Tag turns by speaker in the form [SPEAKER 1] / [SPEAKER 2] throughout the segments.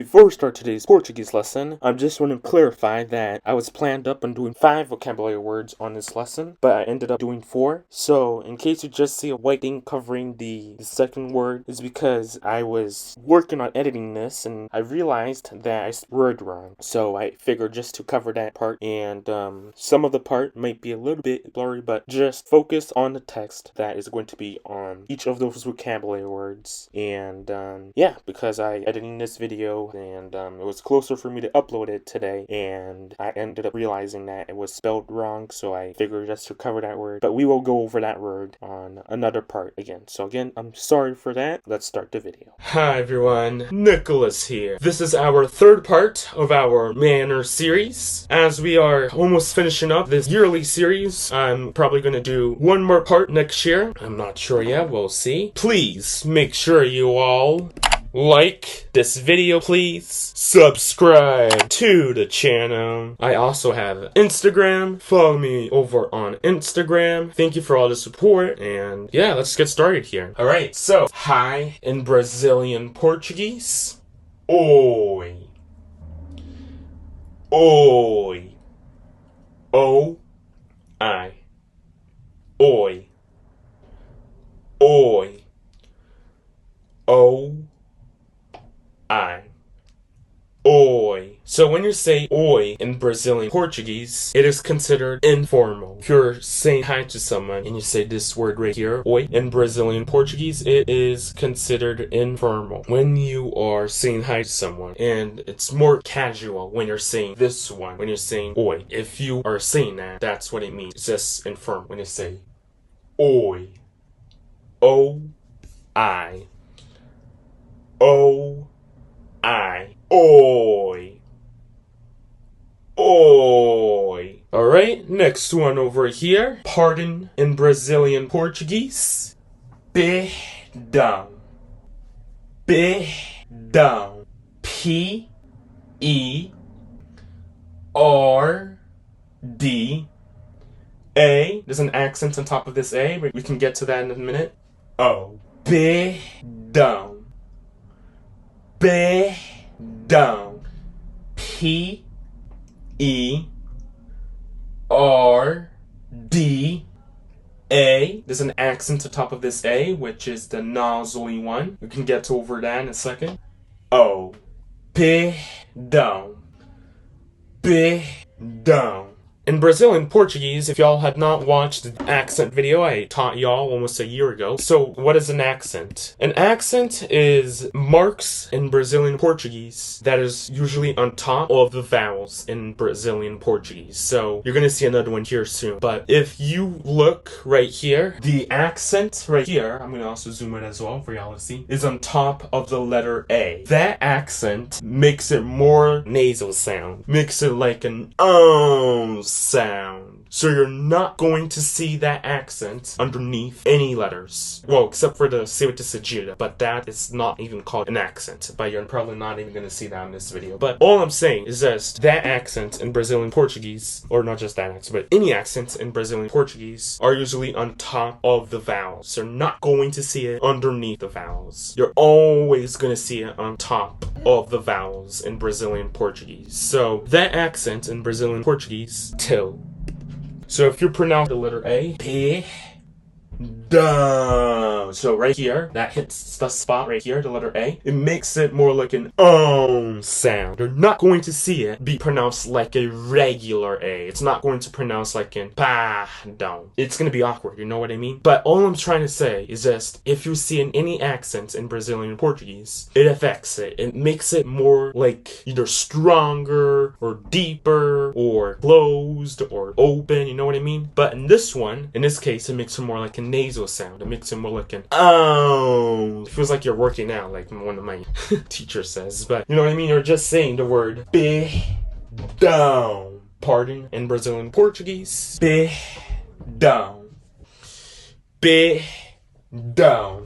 [SPEAKER 1] Before we start today's Portuguese lesson, I just want to clarify that I was planned up on doing 5 vocabulary words on this lesson, but I ended up doing 4. So, in case you just see a white thing covering the second word, it's because I was working on editing this and I realized that I word wrong. So, I figured just to cover that part, and some of the part might be a little bit blurry, but just focus on the text that is going to be on each of those vocabulary words. And yeah, because I editing this video and it was closer for me to upload it today, and I ended up realizing that it was spelled wrong, so I figured just to cover that word. But we will go over that word on another part again. So again, I'm sorry for that. Let's start the video.
[SPEAKER 2] Hi everyone, Nicholas here. This is our third part of our manner series. As we are almost finishing up this yearly series, I'm probably going to do one more part next year. I'm not sure yet, we'll see. Please make sure you all like this video, please. Subscribe to the channel. I also have Instagram. Follow me over on Instagram. Thank you for all the support, and yeah, let's get started here. Alright, so hi in Brazilian Portuguese. Oi. Oi. O-I. Oi. Oi. O-I. Oi. So when you say oi in Brazilian Portuguese, it is considered informal. If you're saying hi to someone and you say this word right here, oi, in Brazilian Portuguese, it is considered informal when you are saying hi to someone. And it's more casual when you're saying this one, when you're saying oi. If you are saying that, that's what it means. It's just informal when you say oi. O-I. O-I. Oi. Oi. Alright, next one over here. Pardon in Brazilian Portuguese. Perdão. Perdão. P-E-R-D-A. There's an accent on top of this A. We can get to that in a minute. O. Perdão. Perdão. P-E-R-D-A. There's an accent on top of this A, which is the nasally one. We can get over that in a second. O. Perdão. Perdão. In Brazilian Portuguese, if y'all had not watched the accent video I taught y'all almost a year ago. So, what is an accent? An accent is marks in Brazilian Portuguese that is usually on top of the vowels in Brazilian Portuguese. So, you're gonna see another one here soon. But if you look right here, the accent right here, I'm gonna also zoom in as well for y'all to see, is on top of the letter A. That accent makes it more nasal sound. Makes it like an sound. So you're not going to see that accent underneath any letters. Well, except for the C with the cedilha, but that is not even called an accent. But you're probably not even going to see that in this video. But all I'm saying is just that accent in Brazilian Portuguese, or not just that accent, but any accents in Brazilian Portuguese are usually on top of the vowels. So you're not going to see it underneath the vowels. You're always going to see it on top of the vowels in Brazilian Portuguese. So that accent in Brazilian Portuguese, till. So if you pronounce the letter A, P, down. So right here, that hits the spot right here, the letter A. It makes it more like an sound. You're not going to see it be pronounced like a regular A. It's not going to pronounce like an perdão. It's going to be awkward, you know what I mean? But all I'm trying to say is just, if you see in any accents in Brazilian Portuguese, it affects it. It makes it more like either stronger or deeper or closed or open, you know what I mean? But in this one, in this case, it makes it more like a nasal sound. It makes it more like an It feels like you're working out, like one of my teachers says. But you know what I mean? You're just saying the word perdão. Pardon in Brazilian Portuguese. Perdão. Perdão.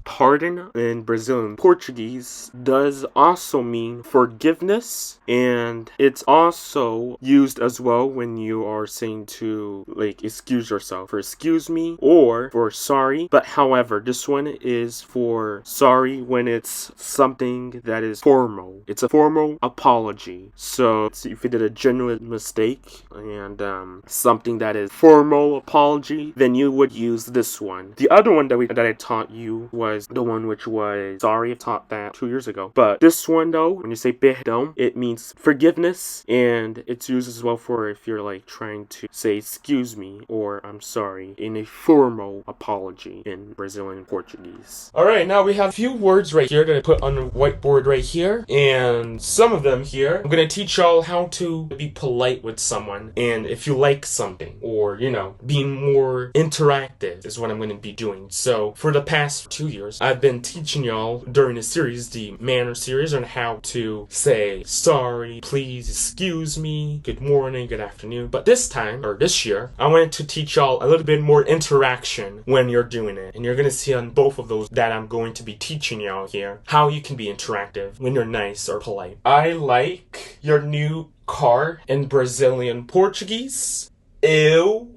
[SPEAKER 1] pardon in Brazilian Portuguese does also mean forgiveness, and it's also used as well when you are saying to like excuse yourself for excuse me or for sorry. But however, this one is for sorry when it's something that is formal. It's a formal apology. So if you did a genuine mistake and something that is formal apology, then you would use this one. The other one that I taught you was the one which was sorry. I taught that 2 years ago. But this one though, when you say perdão, it means forgiveness, and it's used as well for if you're like trying to say excuse me or I'm sorry in a formal apology in Brazilian Portuguese.
[SPEAKER 2] Alright, now we have a few words right here that I put on the whiteboard right here, and some of them here, I'm gonna teach y'all how to be polite with someone, and if you like something, or, being more interactive is what I'm gonna be doing. So, for the past 2 years, I've been teaching y'all during the series, the manner series, on how to say sorry, please, excuse me, good morning, good afternoon. But this time, or this year, I wanted to teach y'all a little bit more interaction when you're doing it. And you're gonna see on both of those that I'm going to be teaching y'all here how you can be interactive when you're nice or polite. I like your new car in Brazilian Portuguese. Eu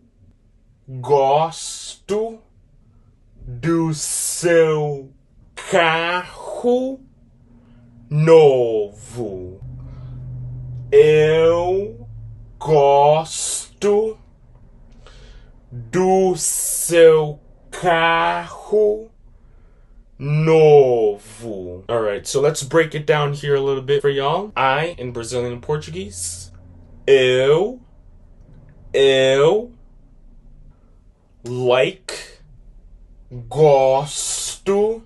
[SPEAKER 2] gosto do seu carro novo. Eu gosto do seu carro novo. Alright, so let's break it down here a little bit for y'all. I, in Brazilian Portuguese, eu like, gosto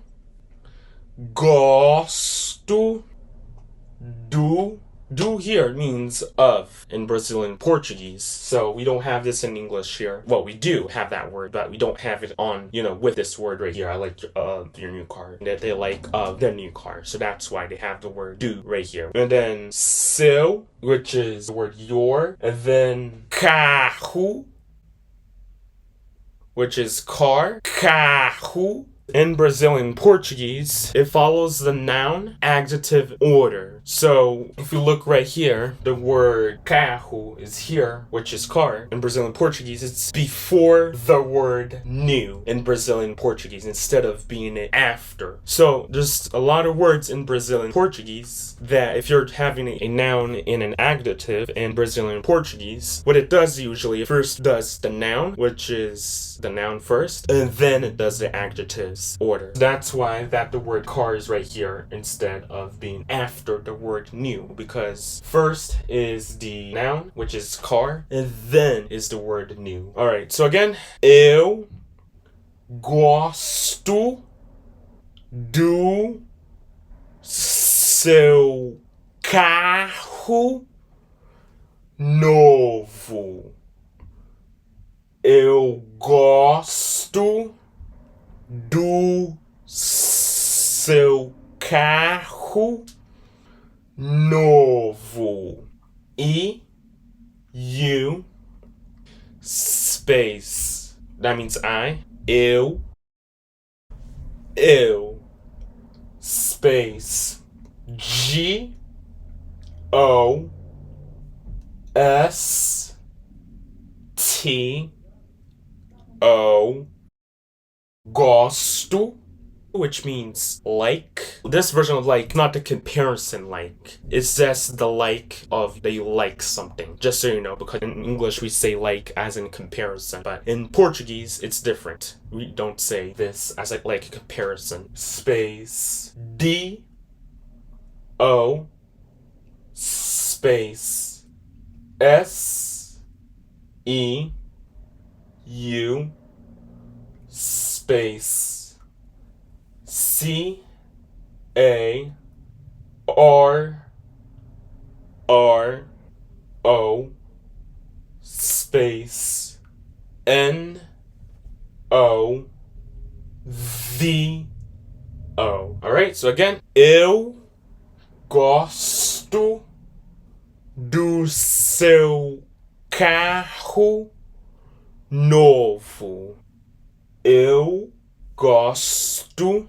[SPEAKER 2] do here means of in Brazilian Portuguese. So we don't have this in English here. Well, we do have that word, but we don't have it on, with this word right here. I like your new car. That they like their new car. So that's why they have the word do right here. And then seu, which is the word your. And then carro, which is car. Carro. In Brazilian Portuguese, it follows the noun adjective order. So if you look right here, the word carro is here, which is car. In Brazilian Portuguese, it's before the word new in Brazilian Portuguese instead of being it after. So there's a lot of words in Brazilian Portuguese that if you're having a noun in an adjective in Brazilian Portuguese, what it does usually, it first does the noun, which is the noun first, and then it does the adjective order. That's why that the word car is right here instead of being after the word new, because first is the noun, which is car, and then is the word new. Alright, so again, eu gosto do seu carro novo. Eu gosto do seu carro novo. E you space. That means I. Eu space. Gosto. Gosto, which means like. This version of like, not the comparison like. It's just the like of that you like something. Just so you know, because in English we say like as in comparison. But in Portuguese, it's different. We don't say this as like a comparison. Space. D-O space S-E-U space C-A-R-R-O space N-O-V-O. Alright, so again, eu gosto do seu carro novo. Eu gosto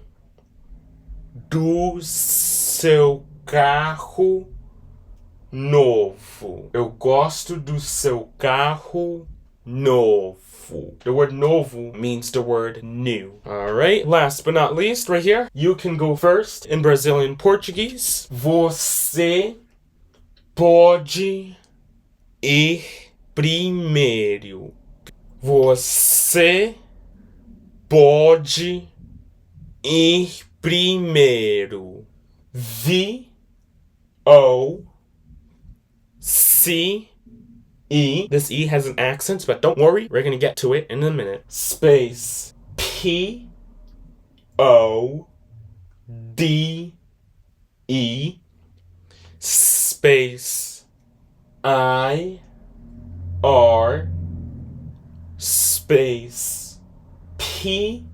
[SPEAKER 2] do seu carro novo. Eu gosto do seu carro novo. The word novo means the word new. Alright, last but not least, right here, you can go first in Brazilian Portuguese. Você pode ir primeiro. Você pode ir primeiro. V-O-C E. This E has an accent, but don't worry, we're gonna get to it in a minute. Space P-O-D-E space I-R space P-R-I-M-E-I-R-O.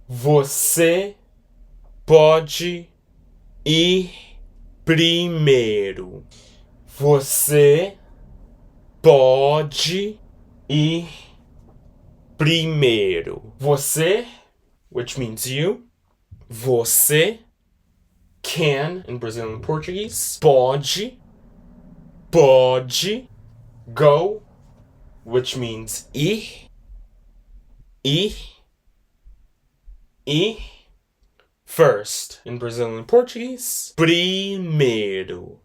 [SPEAKER 2] Você pode ir primeiro. Você pode ir primeiro. Você, which means you. Você can, in Brazilian Portuguese. Pode go, which means ir. First, in Brazilian Portuguese. Primeiro.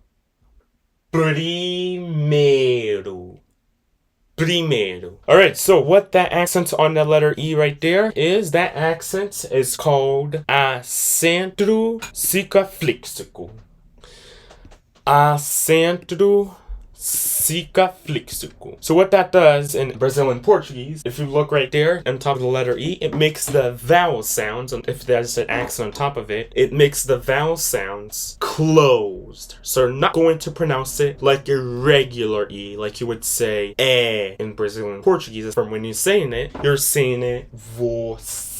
[SPEAKER 2] Alright, so what that accent on the letter E right there is, that accent is called acento circunflexo. Acento circunflexo. So what that does in Brazilian Portuguese, if you look right there on top of the letter E, it makes the vowel sounds, and if there's an accent on top of it, it makes the vowel sounds closed. So you're not going to pronounce it like a regular E, like you would say eh in Brazilian Portuguese. From when you're saying it, you're saying it você.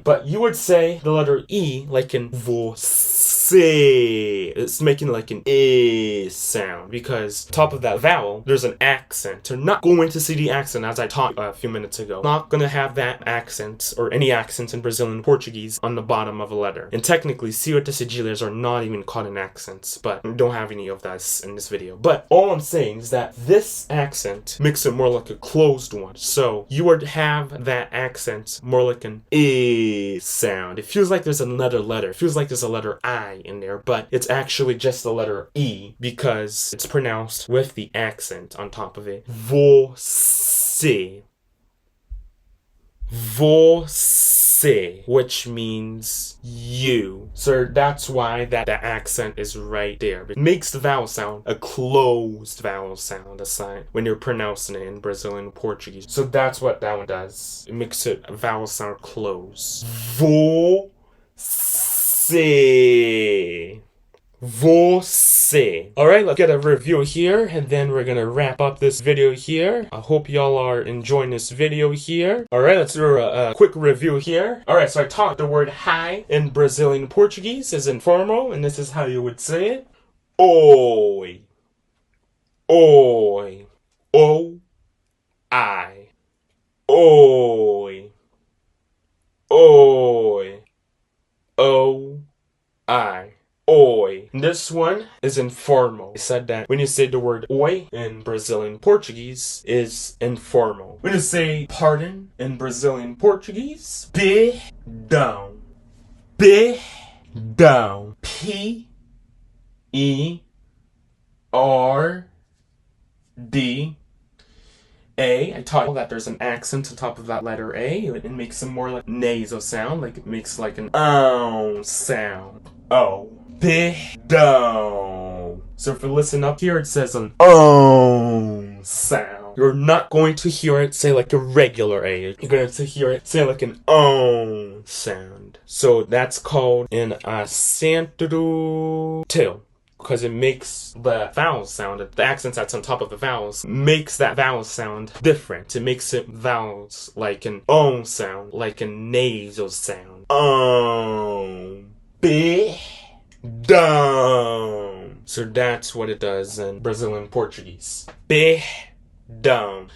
[SPEAKER 2] But you would say the letter E like in você. It's making like an E sound because top of that vowel, there's an accent. You're not going to see the accent as I taught a few minutes ago. Not gonna have that accent or any accent in Brazilian Portuguese on the bottom of a letter. And technically, ciertas cedilhas are not even called an accent, but we don't have any of that in this video. But all I'm saying is that this accent makes it more like a closed one. So you would have that accent more like an E sound. It feels like there's another letter. It feels like there's a letter I in there, but it's actually just the letter E because it's pronounced with the accent on top of it. Você. Você, which means you. So that's why that accent is right there. It makes the vowel sound a closed vowel sound aside when you're pronouncing it in Brazilian Portuguese. So that's what that one does. It makes it a vowel sound close. Você. Alright, let's get a review here and then we're gonna wrap up this video here. I hope y'all are enjoying this video here. Alright, let's do a quick review here. Alright, so I taught the word hi in Brazilian Portuguese is informal, and this is how you would say it. Oi. Oi. O-I. Oi. Oi. O-I. Oi. This one is informal. I said that when you say the word oi in Brazilian Portuguese is informal. When you say pardon in Brazilian Portuguese, perdão. Perdão. P-E-R-D. I taught you that there's an accent on top of that letter A. It makes a more like nasal sound, like it makes like an sound. Oh. Perdão. So if you listen up here, it says an sound. You're not going to hear it say like a regular A. You're going to hear it say like an sound. So that's called an acento till. Because it makes the vowel sound, the accent that's on top of the vowels, makes that vowel sound different. It makes it vowels like an sound, like a nasal sound. Perdão. So that's what it does in Brazilian Portuguese. Perdão.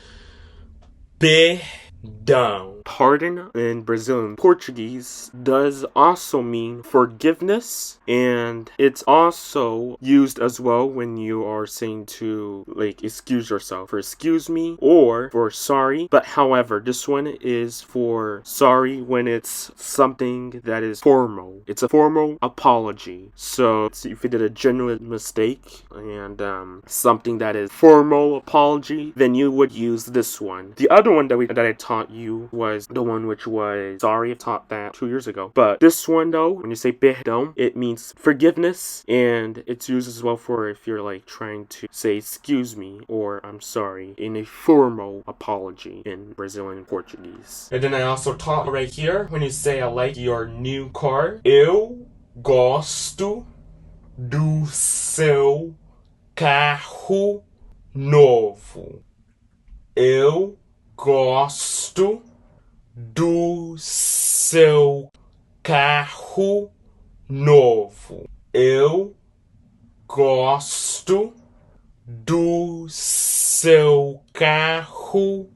[SPEAKER 2] Perdão.
[SPEAKER 1] Pardon in Brazilian Portuguese does also mean forgiveness, and it's also used as well when you are saying to, like, excuse yourself, for excuse me or for sorry. But however, this one is for sorry when it's something that is formal. It's a formal apology. So if you did a genuine mistake and something that is formal apology, then you would use this one. The other one that I taught you was the one which was sorry. I taught that 2 years ago. But this one though, when you say perdão, it means forgiveness, and it's used as well for if you're like trying to say excuse me or I'm sorry in a formal apology in Brazilian Portuguese.
[SPEAKER 2] And then I also taught right here, when you say I like your new car, eu gosto do seu carro novo. Eu gosto do seu carro novo. Eu gosto do seu carro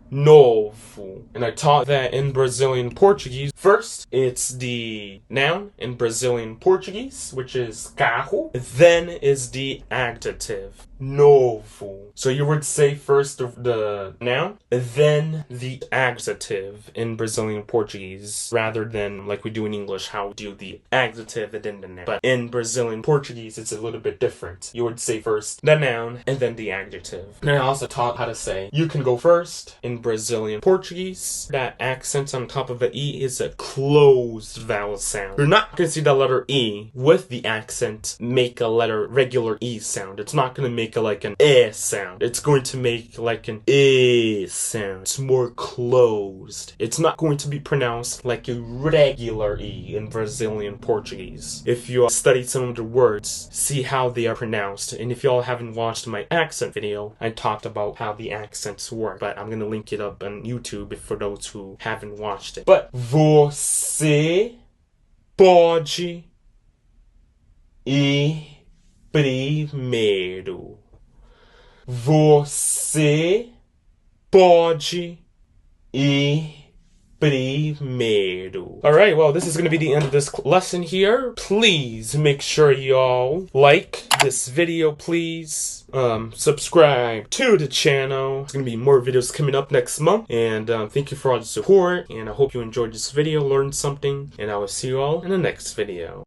[SPEAKER 2] novo. And I taught that in Brazilian Portuguese. First, it's the noun in Brazilian Portuguese, which is carro. Then is the adjective, novo. So you would say first the noun, then the adjective in Brazilian Portuguese, rather than like we do in English, how we do the adjective and then the noun. But in Brazilian Portuguese, it's a little bit different. You would say first the noun and then the adjective. And I also taught how to say you can go first in Brazilian Portuguese. That accent on top of the E is a closed vowel sound. You're not going to see the letter E with the accent make a regular E sound. It's not going to make like an E sound. It's going to make like an E sound. It's more closed. It's not going to be pronounced like a regular E in Brazilian Portuguese. If you study some of the words, see how they are pronounced. And if y'all haven't watched my accent video, I talked about how the accents work. But I'm going to link it up on YouTube for those who haven't watched it. But você pode ir primeiro. Você pode ir primeiro. Alright, well, this is going to be the end of this lesson here. Please make sure y'all like this video, please. Subscribe to the channel. There's going to be more videos coming up next month. And thank you for all the support. And I hope you enjoyed this video, learned something. And I will see you all in the next video.